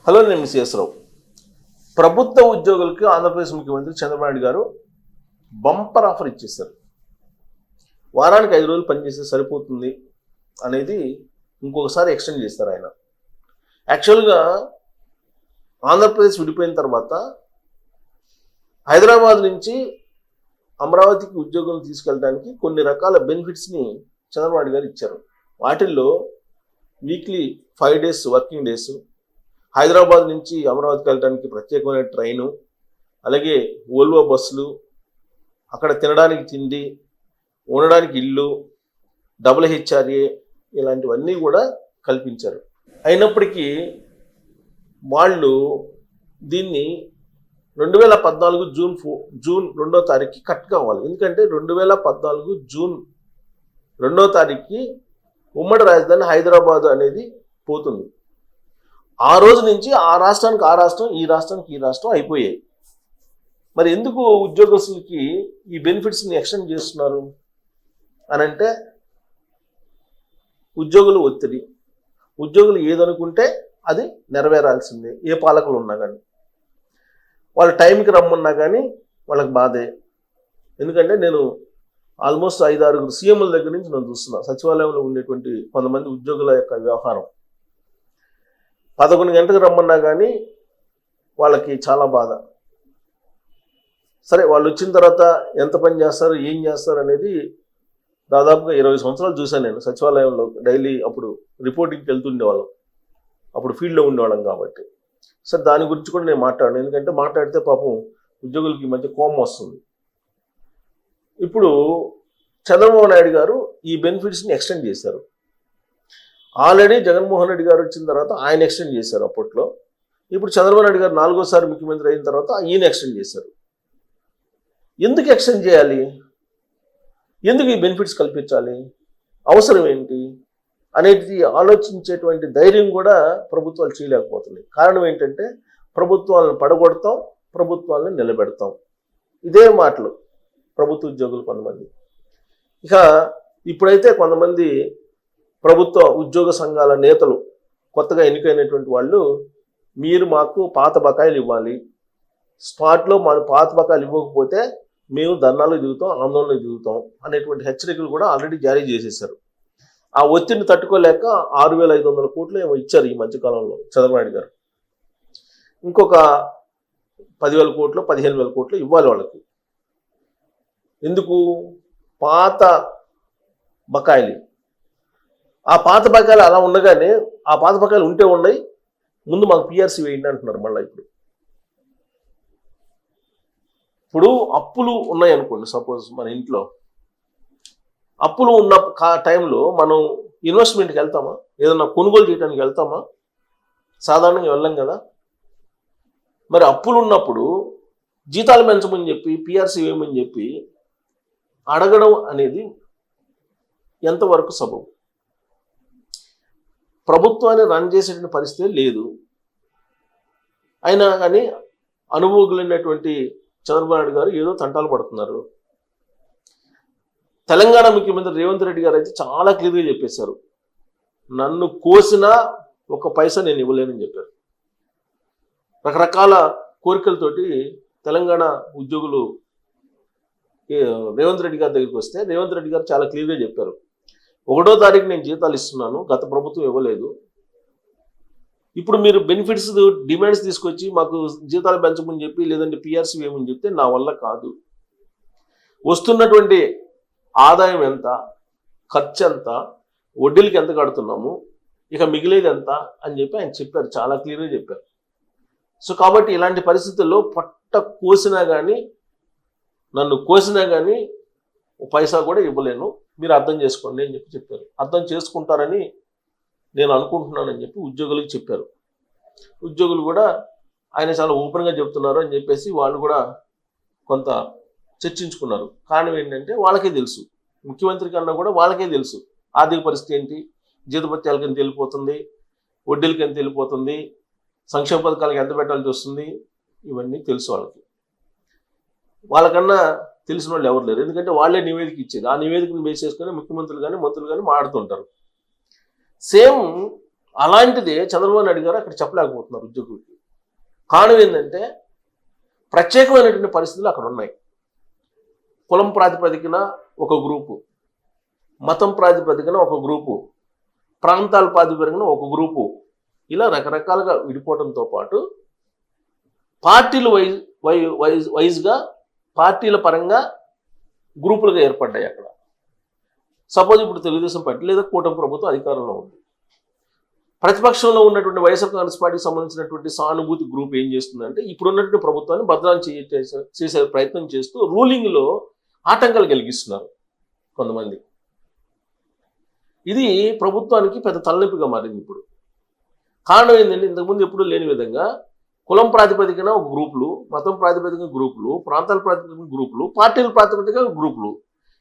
Hello, నేను miss రావు. ప్రభుత్వ ఉద్యోగులకి ఆంధ్రప్రదేశ్ ముఖ్యమంత్రి చంద్రబాబు నాయుడు గారు బంపర్ ఆఫర్ ఇచ్చేస్తారు. వారానికి 5 రోజులు పనిచేస్తే సరిపోతుంది అనేది ఇంకొకసారి ఎక్స్టెండ్ చేస్తారు ఆయన. యాక్చువల్గా ఆంధ్రప్రదేశ్ విడిపోయిన తర్వాత హైదరాబాద్ నుంచి అమరావతికి ఉద్యోగులను తీసుకెళ్ళడానికి కొన్ని రకాల బెనిఫిట్స్ని చంద్రబాబు నాయుడు గారు ఇచ్చారు. వాటిల్లో weekly 5 days working days, Hyderabad నుంచి అమరావతికి వెళ్ళడానికి ప్రత్యేకమైన ట్రైను, అలాగే ఓల్వో బస్సులు, అక్కడ తినడానికి తిండి, ఉండడానికి ఇల్లు, HRA ఇలాంటివన్నీ కూడా కల్పించారు. అయినప్పటికీ వాళ్ళు దీన్ని 2014 జూన్ 2వ తారీఖుకి కట్ కావాలి. ఎందుకంటే 2014 జూన్ 2వ తారీఖుకి ఉమ్మడి రాజధాని హైదరాబాద్ అనేది పోతుంది. ఆ రోజు నుంచి ఆ రాష్ట్రానికి ఆ రాష్ట్రం, ఈ రాష్ట్రానికి ఈ రాష్ట్రం అయిపోయాయి. మరి ఎందుకు ఉద్యోగస్తులకి ఈ బెనిఫిట్స్ని ఎక్స్టెండ్ చేస్తున్నారు అని అంటే, ఉద్యోగులు ఒత్తిడి, ఉద్యోగులు ఏదనుకుంటే అది నెరవేరాల్సిందే. ఏ పాలకులు ఉన్నా కానీ, వాళ్ళు టైంకి రమ్మన్నా కానీ వాళ్ళకి బాధే. ఎందుకంటే నేను ఆల్మోస్ట్ 5-6 సీఎంల దగ్గర నుంచి నేను చూస్తున్నా సచివాలయంలో ఉండేటువంటి కొంతమంది ఉద్యోగుల యొక్క వ్యవహారం. 11 గంటలకు రమ్మన్నా కానీ వాళ్ళకి చాలా బాధ. సరే, వాళ్ళు వచ్చిన తర్వాత ఎంత పని చేస్తారు, ఏం చేస్తారు అనేది దాదాపుగా 20 సంవత్సరాలు చూశాను నేను సచివాలయంలో. డైలీ అప్పుడు రిపోర్టింగ్కి వెళ్తుండేవాళ్ళం, అప్పుడు ఫీల్డ్లో ఉండేవాళ్ళం కాబట్టి. సరే, దాని గురించి కూడా నేను మాట్లాడాను. ఎందుకంటే మాట్లాడితే పాపం ఉద్యోగులకి ఈ మధ్య కోపం వస్తుంది. ఇప్పుడు చంద్రబాబు నాయుడు గారు ఈ బెనిఫిట్స్ని ఎక్స్టెండ్ చేశారు. ఆల్రెడీ జగన్మోహన్ రెడ్డి గారు వచ్చిన తర్వాత ఆయన ఎక్స్టెండ్ చేశారు అప్పట్లో. ఇప్పుడు చంద్రబాబు నాయుడు గారు 4వ సారి ముఖ్యమంత్రి అయిన తర్వాత ఈయన ఎక్స్టెండ్ చేశారు. ఎందుకు ఎక్స్టెండ్ చేయాలి, ఎందుకు ఈ బెనిఫిట్స్ కల్పించాలి, అవసరం ఏంటి అనేది ఆలోచించేటువంటి ధైర్యం కూడా ప్రభుత్వాలు చేయలేకపోతున్నాయి. కారణం ఏంటంటే, ప్రభుత్వాలను పడగొడతాం, ప్రభుత్వాలను నిలబెడతాం. ఇదే మాటలు ప్రభుత్వ ఉద్యోగులు కొంతమంది. ఇక ఇప్పుడైతే కొంతమంది ప్రభుత్వ ఉద్యోగ సంఘాల నేతలు కొత్తగా ఎన్నికైనటువంటి వాళ్ళు, మీరు మాకు పాత బకాయిలు ఇవ్వాలి, స్పాట్లో మా పాత బకాయిలు ఇవ్వకపోతే మేము ధర్నాలకు దిగుతాం, ఆందోళనకు దిగుతాం అనేటువంటి హెచ్చరికలు కూడా ఆల్రెడీ జారీ చేసేశారు. ఆ ఒత్తిడిని తట్టుకోలేక 6,500 కోట్లు ఏమో ఇచ్చారు ఈ మధ్యకాలంలో చంద్రబాబు నాయుడు గారు. ఇంకొక 10,000 కోట్లు 15,000 కోట్లు ఇవ్వాలి వాళ్ళకి. ఎందుకు? పాత బకాయిలు. ఆ పాత బకాయిలు అలా ఉండగానే, ఆ పాత బకాయిలు ఉంటే ఉన్నాయి, ముందు మాకు పిఆర్సీ వేయండి అంటున్నారు మళ్ళీ. ఇప్పుడు అప్పులు ఉన్నాయనుకోండి, సపోజ్ మన ఇంట్లో అప్పులు ఉన్న టైంలో మనం ఇన్వెస్ట్మెంట్కి వెళ్తామా, ఏదన్నా కొనుగోలు చేయడానికి వెళ్తామా? సాధారణంగా వెళ్ళం కదా. మరి అప్పులు ఉన్నప్పుడు జీతాలు పెంచమని చెప్పి, పిఆర్సీ వేయమని చెప్పి అడగడం అనేది ఎంతవరకు సబబు? ప్రభుత్వాన్ని రన్ చేసేటువంటి పరిస్థితి లేదు. అయినా కానీ అనుభవజ్ఞులైనటువంటి చంద్రబాబు నాయుడు గారు ఏదో తంటాలు పడుతున్నారు. తెలంగాణ ముఖ్యమంత్రి రేవంత్ రెడ్డి గారు అయితే చాలా క్లియర్గా చెప్పేశారు, నన్ను కోసినా 1 పైసా నేను ఇవ్వలేనని చెప్పారు. రకరకాల కోరికలతోటి తెలంగాణ ఉద్యోగులు రేవంత్ రెడ్డి గారి దగ్గరికి వస్తే, రేవంత్ రెడ్డి గారు చాలా క్లియర్గా చెప్పారు, 1వ తారీఖు నేను జీతాలు ఇస్తున్నాను, గత ప్రభుత్వం ఇవ్వలేదు. ఇప్పుడు మీరు బెనిఫిట్స్ డిమాండ్స్ తీసుకొచ్చి మాకు జీతాలు పెంచమని చెప్పి, లేదంటే పిఆర్సీ వేయమని చెప్తే నా వల్ల కాదు. వస్తున్నటువంటి ఆదాయం ఎంత, ఖర్చు ఎంత, వడ్డీలకి ఎంత కడుతున్నాము, ఇక మిగిలేది ఎంత అని చెప్పి ఆయన చెప్పారు, చాలా క్లియర్గా చెప్పారు. సో కాబట్టి ఇలాంటి పరిస్థితుల్లో పట్ట కోసినా కానీ, నన్ను కోసినా కానీ 1 పైసా కూడా ఇవ్వలేను, మీరు అర్థం చేసుకోండి అని చెప్పారు. అర్థం చేసుకుంటారని నేను అనుకుంటున్నానని చెప్పి ఉద్యోగులకు చెప్పారు. ఉద్యోగులు కూడా ఆయన చాలా ఓపెన్గా చెప్తున్నారు అని చెప్పేసి వాళ్ళు కూడా కొంత చర్చించుకున్నారు. కారణం ఏంటంటే, వాళ్ళకే తెలుసు, ముఖ్యమంత్రి కన్నా కూడా వాళ్ళకే తెలుసు ఆర్థిక పరిస్థితి ఏంటి, జీతభత్యాలకి ఎంత వెళ్ళిపోతుంది, వడ్డీలకి ఎంత వెళ్ళిపోతుంది, సంక్షేమ పథకాలకి ఎంత పెట్టాల్సి వస్తుంది, ఇవన్నీ తెలుసు వాళ్ళకి. వాళ్ళకన్నా తెలిసిన వాళ్ళు ఎవరు లేరు. ఎందుకంటే వాళ్ళే నివేదిక ఇచ్చేది. ఆ నివేదికను బేస్ చేసుకుని ముఖ్యమంత్రులు కానీ మంత్రులు కానీ మాట్లాడుతుంటారు. సేమ్ అలాంటిది చంద్రబాబు నాయుడు గారు అక్కడ చెప్పలేకపోతున్నారు ఉద్యోగులకి. కారణం ఏంటంటే ప్రత్యేకమైనటువంటి పరిస్థితులు అక్కడ ఉన్నాయి. కులం ప్రాతిపదికన ఒక గ్రూపు, మతం ప్రాతిపదికన ఒక గ్రూపు, ప్రాంతాల ప్రాతిపదికన ఒక గ్రూపు, ఇలా రకరకాలుగా విడిపోవడంతో పాటు పార్టీలు వైజ్గా పార్టీల పరంగా గ్రూపులుగా ఏర్పడ్డాయి అక్కడ. సపోజ్ ఇప్పుడు తెలుగుదేశం పార్టీ లేదా కూటమి ప్రభుత్వం అధికారంలో ఉంది. ప్రతిపక్షంలో ఉన్నటువంటి వైఎస్ఆర్ కాంగ్రెస్ పార్టీకి సంబంధించినటువంటి సానుభూతి గ్రూప్ ఏం చేస్తుందంటే ఇప్పుడు ఉన్నటువంటి ప్రభుత్వాన్ని బదనాలు చేసే ప్రయత్నం చేస్తూ రూలింగ్లో ఆటంకాలు కలిగిస్తున్నారు కొంతమంది. ఇది ప్రభుత్వానికి పెద్ద తలనొప్పిగా మారింది ఇప్పుడు. కారణం ఏంటంటే ఇంతకుముందు ఎప్పుడూ లేని విధంగా కులం ప్రాతిపదికన ఒక గ్రూపులు, మతం ప్రాతిపదికన గ్రూపులు, ప్రాంతాల ప్రాతిపదికన గ్రూపులు, పార్టీల ప్రాతిపదికన గ్రూపులు,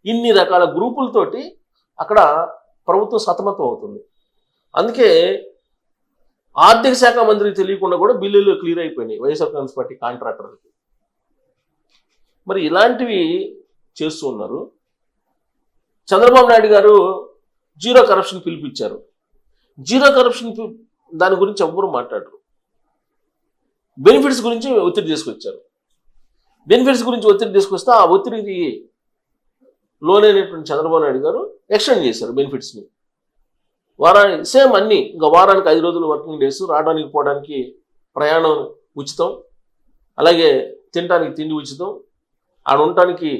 ఇన్ని రకాల గ్రూపులతోటి అక్కడ ప్రభుత్వం సతమతం అవుతుంది. అందుకే ఆర్థిక శాఖ మంత్రికి తెలియకుండా కూడా బిల్లులు క్లియర్ అయిపోయినాయి వైఎస్ఆర్ కాంగ్రెస్ పార్టీ కాంట్రాక్టర్లకి. మరి ఇలాంటివి చేస్తూ ఉన్నారు. చంద్రబాబు నాయుడు గారు జీరో కరప్షన్ పిలిపించారు. జీరో కరప్షన్ దాని గురించి ఎవ్వరూ మాట్లాడరు. బెనిఫిట్స్ గురించి ఒత్తిడి తీసుకొచ్చారు. బెనిఫిట్స్ గురించి ఒత్తిడి తీసుకొస్తే ఆ ఒత్తిడికి లోనైనటువంటి చంద్రబాబు నాయుడు గారు ఎక్స్టెండ్ చేశారు బెనిఫిట్స్ని. వారానికి సేమ్ అన్నీ, ఇంకా వారానికి 5 రోజులు వర్కింగ్ డేస్, రావడానికి పోవడానికి ప్రయాణం ఉచితం, అలాగే తినడానికి తిండి ఉచితం, ఆడ ఉండటానికి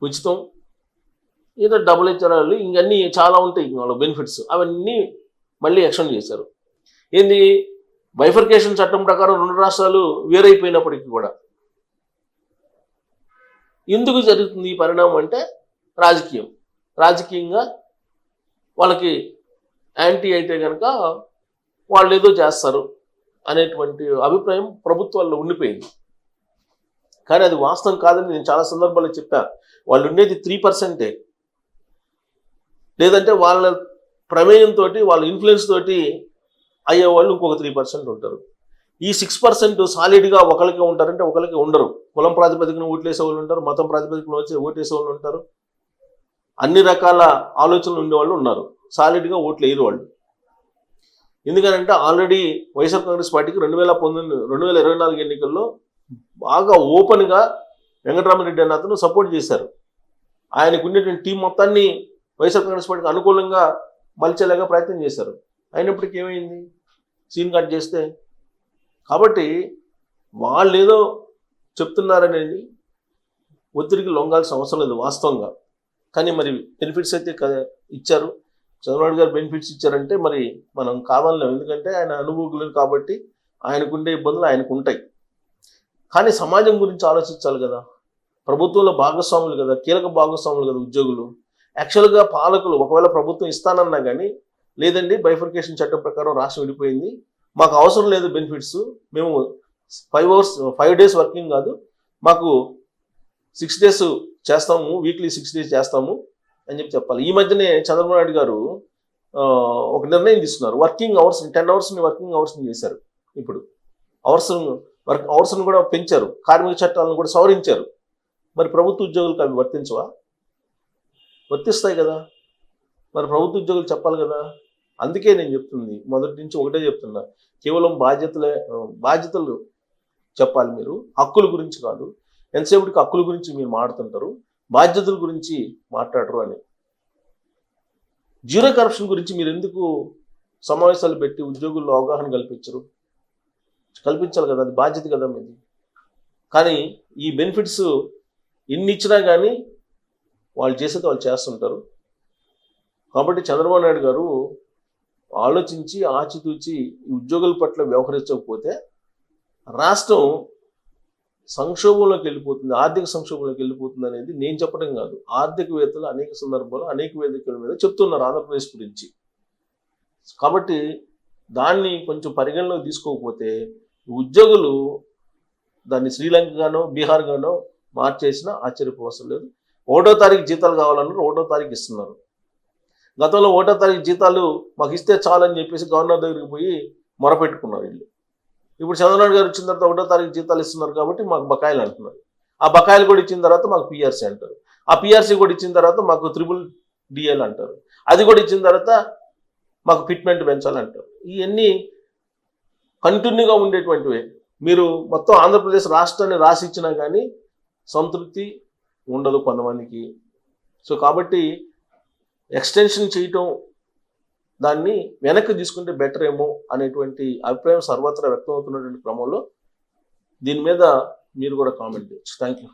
ఉచితం, ఏదో డబుల్ హెచ్ఆర్ఆర్లు, ఇంకన్నీ చాలా ఉంటాయి వాళ్ళ బెనిఫిట్స్. అవన్నీ మళ్ళీ ఎక్స్టెండ్ చేశారు. ఏంది, బైఫర్కేషన్ చట్టం ప్రకారం 2 రాష్ట్రాలు వేరైపోయినప్పటికీ కూడా ఎందుకు జరుగుతుంది ఈ పరిణామం అంటే రాజకీయంగా వాళ్ళకి యాంటీ అయితే కనుక వాళ్ళు ఏదో చేస్తారు అనేటువంటి అభిప్రాయం ప్రభుత్వాల్లో ఉండిపోయింది. కానీ అది వాస్తవం కాదని నేను చాలా సందర్భాల్లో చెప్పాను. వాళ్ళు ఉండేది 3%, లేదంటే వాళ్ళ ప్రమేయంతో వాళ్ళ ఇన్ఫ్లుయెన్స్ తోటి అయ్యేవాళ్ళు ఇంకొక 3% ఉంటారు. ఈ 6% సాలిడ్గా ఒకరికి ఉంటారంటే ఒకరికి ఉండరు. కులం ప్రాతిపదికన ఓట్లేసే వాళ్ళు ఉంటారు, మతం ప్రాతిపదికన ఓటేసే వాళ్ళు ఉంటారు, అన్ని రకాల ఆలోచనలు ఉండేవాళ్ళు ఉన్నారు. సాలిడ్గా ఓట్లు వేయరు వాళ్ళు. ఎందుకనంటే ఆల్రెడీ వైఎస్ఆర్ కాంగ్రెస్ పార్టీకి 2024 ఎన్నికల్లో బాగా ఓపెన్గా వెంకటరామరెడ్డి అన్న అతను సపోర్ట్ చేశారు. ఆయనకు ఉండేటువంటి టీం మొత్తాన్ని వైఎస్ఆర్ కాంగ్రెస్ పార్టీకి అనుకూలంగా మలిచేలాగా ప్రయత్నం చేశారు. అయినప్పటికీ ఏమైంది, సీన్ కట్ చేస్తే. కాబట్టి వాళ్ళు ఏదో చెప్తున్నారనేది ఒత్తిడికి లొంగాల్సిన అవసరం లేదు వాస్తవంగా. కానీ మరి బెనిఫిట్స్ అయితే ఇచ్చారు. చంద్రబాబు గారు బెనిఫిట్స్ ఇచ్చారంటే మరి మనం కావాలలేము. ఎందుకంటే ఆయన అనుభవజ్ఞులు కాబట్టి ఆయనకుండే ఇబ్బందులు ఆయనకు ఉంటాయి. కానీ సమాజం గురించి ఆలోచించాలి కదా. ప్రభుత్వంలో భాగస్వాములు కదా, కీలక భాగస్వాములు కదా ఉద్యోగులు. యాక్చువల్గా పాలకులు ఒకవేళ ప్రభుత్వం ఇస్తానన్నా కానీ, లేదండి బైఫర్కేషన్ చట్టం ప్రకారం రాష్ట్రం విడిపోయింది, మాకు అవసరం లేదు బెనిఫిట్స్, మేము 5 days వర్కింగ్ కాదు, మాకు 6 days చేస్తాము, వీక్లీ 6 days చేస్తాము అని చెప్పాలి. ఈ మధ్యనే చంద్రబాబు నాయుడు గారు ఒక నిర్ణయం తీసుకున్నారు. వర్కింగ్ అవర్స్ 10 hours వర్కింగ్ అవర్స్ని చేశారు. ఇప్పుడు అవర్స్ను కూడా పెంచారు, కార్మిక చట్టాలను కూడా సవరించారు. మరి ప్రభుత్వ ఉద్యోగులకు అవి వర్తించవా? వర్తిస్తాయి కదా. మరి ప్రభుత్వ ఉద్యోగులు చెప్పాలి కదా. అందుకే నేను చెప్తుంది, మొదటి నుంచి ఒకటే చెప్తున్నా, కేవలం బాధ్యతలు చెప్పాలి మీరు, హక్కుల గురించి కాదు. ఎంతసేపటికి హక్కుల గురించి మీరు మాట్లాడుతుంటారు, బాధ్యతల గురించి మాట్లాడరు అని. జీరో కరప్షన్ గురించి మీరు ఎందుకు సమావేశాలు పెట్టి ఉద్యోగుల్లో అవగాహన కల్పించాలి కదా, అది బాధ్యత కదా మీది. కానీ ఈ బెనిఫిట్స్ ఎన్ని ఇచ్చినా కానీ వాళ్ళు చేసేది వాళ్ళు చేస్తుంటారు. కాబట్టి చంద్రబాబు నాయుడు గారు ఆలోచించి ఆచితూచి ఈ ఉద్యోగుల పట్ల వ్యవహరించకపోతే రాష్ట్రం సంక్షోభంలోకి వెళ్ళిపోతుంది, ఆర్థిక సంక్షోభంలోకి వెళ్ళిపోతుంది అనేది నేను చెప్పడం కాదు. ఆర్థికవేత్తలు అనేక సందర్భాల్లో అనేక వేదికల మీద చెప్తున్నారు ఆంధ్రప్రదేశ్ గురించి. కాబట్టి దాన్ని కొంచెం పరిగణలోకి తీసుకోకపోతే ఉద్యోగులు దాన్ని శ్రీలంకగానో బీహార్గానో మార్చేసినా ఆశ్చర్యపోవసం లేదు. 1వ తారీఖు జీతాలు కావాలన్నారు, 1వ తారీఖు ఇస్తున్నారు. గతంలో 1వ తారీఖు జీతాలు మాకు ఇస్తే చాలని చెప్పేసి గవర్నర్ దగ్గరికి పోయి మొరపెట్టుకున్నారు వీళ్ళు. ఇప్పుడు చంద్రబాబు గారు వచ్చిన తర్వాత 1వ తారీఖు జీతాలు ఇస్తున్నారు కాబట్టి మాకు బకాయిలు అంటున్నారు. ఆ బకాయిలు కూడా ఇచ్చిన తర్వాత మాకు పిఆర్సీ అంటారు. ఆ పిఆర్సీ కూడా ఇచ్చిన తర్వాత మాకు 3DL అంటారు. అది కూడా ఇచ్చిన తర్వాత మాకు ఫిట్మెంట్ పెంచాలంటారు. ఇవన్నీ కంటిన్యూగా ఉండేటువంటివే. మీరు మొత్తం ఆంధ్రప్రదేశ్ రాష్ట్రాన్ని రాసిచ్చినా కానీ సంతృప్తి ఉండదు కొంతమందికి. సో కాబట్టి ఎక్స్టెన్షన్ చేయటం, దాన్ని వెనక్కి తీసుకుంటే బెటర్ ఏమో అనేటువంటి అభిప్రాయం సర్వత్రా వ్యక్తం అవుతున్నటువంటి క్రమంలో దీని మీద మీరు కూడా కామెంట్ చేయొచ్చు. Thank you.